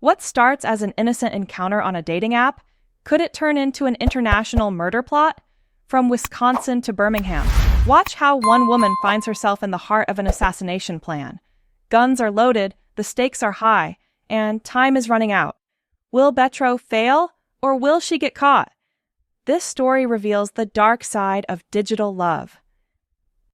What starts as an innocent encounter on a dating app? Could it turn into an international murder plot? From Wisconsin to Birmingham, watch how one woman finds herself in the heart of an assassination plan. Guns are loaded, the stakes are high, and time is running out. Will Betro fail, or will she get caught? This story reveals the dark side of digital love.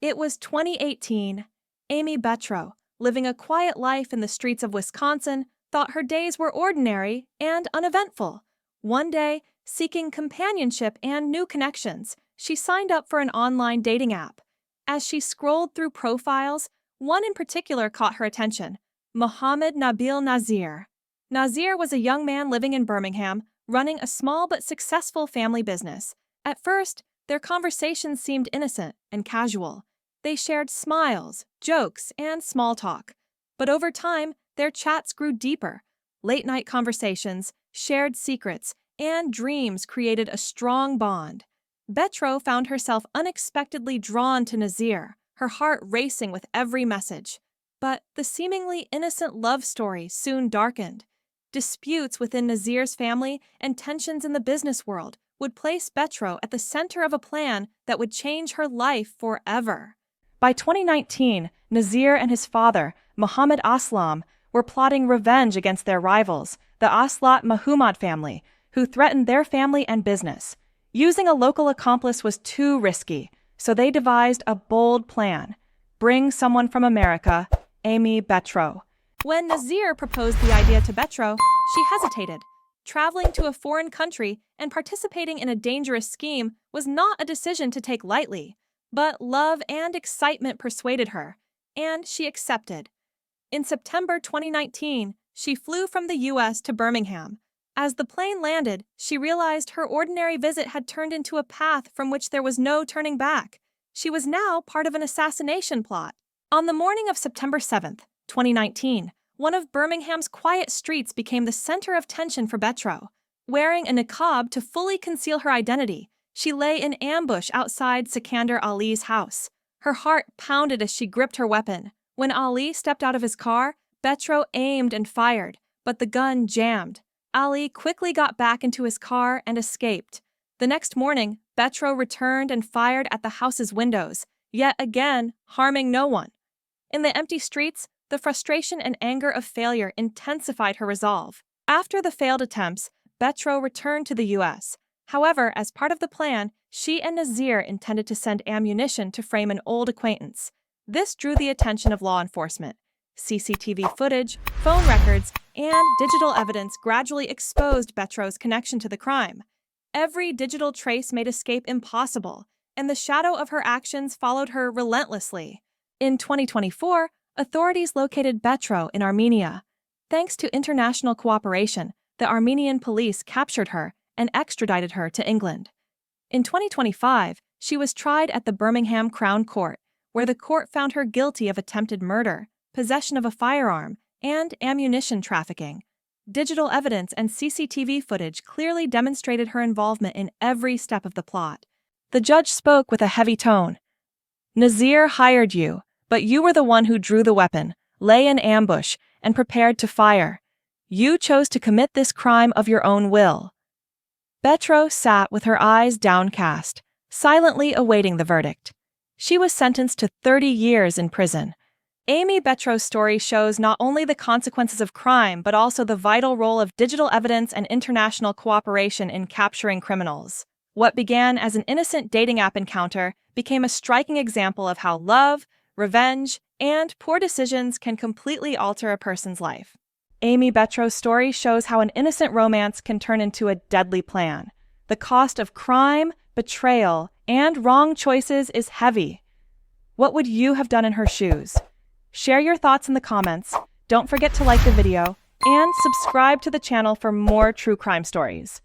It was 2018. Aimee Betro, living a quiet life in the streets of Wisconsin, thought her days were ordinary and uneventful. One day, seeking companionship and new connections, she signed up for an online dating app. As she scrolled through profiles, one in particular caught her attention: Mohammed Nabil Nazir. Nazir was a young man living in Birmingham, running a small but successful family business. At first, their conversations seemed innocent and casual. They shared smiles, jokes, and small talk. But over time, their chats grew deeper. Late-night conversations, shared secrets, and dreams created a strong bond. Betro found herself unexpectedly drawn to Nazir, her heart racing with every message. But the seemingly innocent love story soon darkened. Disputes within Nazir's family and tensions in the business world would place Betro at the center of a plan that would change her life forever. By 2019, Nazir and his father, Mohammed Aslam, were plotting revenge against their rivals, the Aslat Mahmoud family, who threatened their family and business. Using a local accomplice was too risky, so they devised a bold plan: bring someone from America, Aimee Betro. When Nazir proposed the idea to Betro, she hesitated. Traveling to a foreign country and participating in a dangerous scheme was not a decision to take lightly. But love and excitement persuaded her, and she accepted. In September 2019, she flew from the U.S. to Birmingham. As the plane landed, she realized her ordinary visit had turned into a path from which there was no turning back. She was now part of an assassination plot. On the morning of September 7th, 2019, one of Birmingham's quiet streets became the center of tension for Betro. Wearing a niqab to fully conceal her identity, she lay in ambush outside Sikander Ali's house. Her heart pounded as she gripped her weapon. When Ali stepped out of his car, Betro aimed and fired, but the gun jammed. Ali quickly got back into his car and escaped. The next morning, Betro returned and fired at the house's windows, yet again harming no one. In the empty streets, the frustration and anger of failure intensified her resolve. After the failed attempts, Betro returned to the U.S. However, as part of the plan, she and Nazir intended to send ammunition to frame an old acquaintance. This drew the attention of law enforcement. CCTV footage, phone records, and digital evidence gradually exposed Betro's connection to the crime. Every digital trace made escape impossible, and the shadow of her actions followed her relentlessly. In 2024, authorities located Betro in Armenia. Thanks to international cooperation, the Armenian police captured her and extradited her to England. In 2025, she was tried at the Birmingham Crown Court, where the court found her guilty of attempted murder, possession of a firearm, and ammunition trafficking. Digital evidence and CCTV footage clearly demonstrated her involvement in every step of the plot. The judge spoke with a heavy tone. Nazir hired you, but you were the one who drew the weapon, lay in ambush, and prepared to fire. You chose to commit this crime of your own will. Betro sat with her eyes downcast, silently awaiting the verdict. She was sentenced to 30 years in prison. Aimee Betro's story shows not only the consequences of crime, but also the vital role of digital evidence and international cooperation in capturing criminals. What began as an innocent dating app encounter became a striking example of how love, revenge, and poor decisions can completely alter a person's life. Aimee Betro's story shows how an innocent romance can turn into a deadly plan. The cost of crime, betrayal, and wrong choices is heavy. What would you have done in her shoes? Share your thoughts in the comments, don't forget to like the video, and subscribe to the channel for more true crime stories.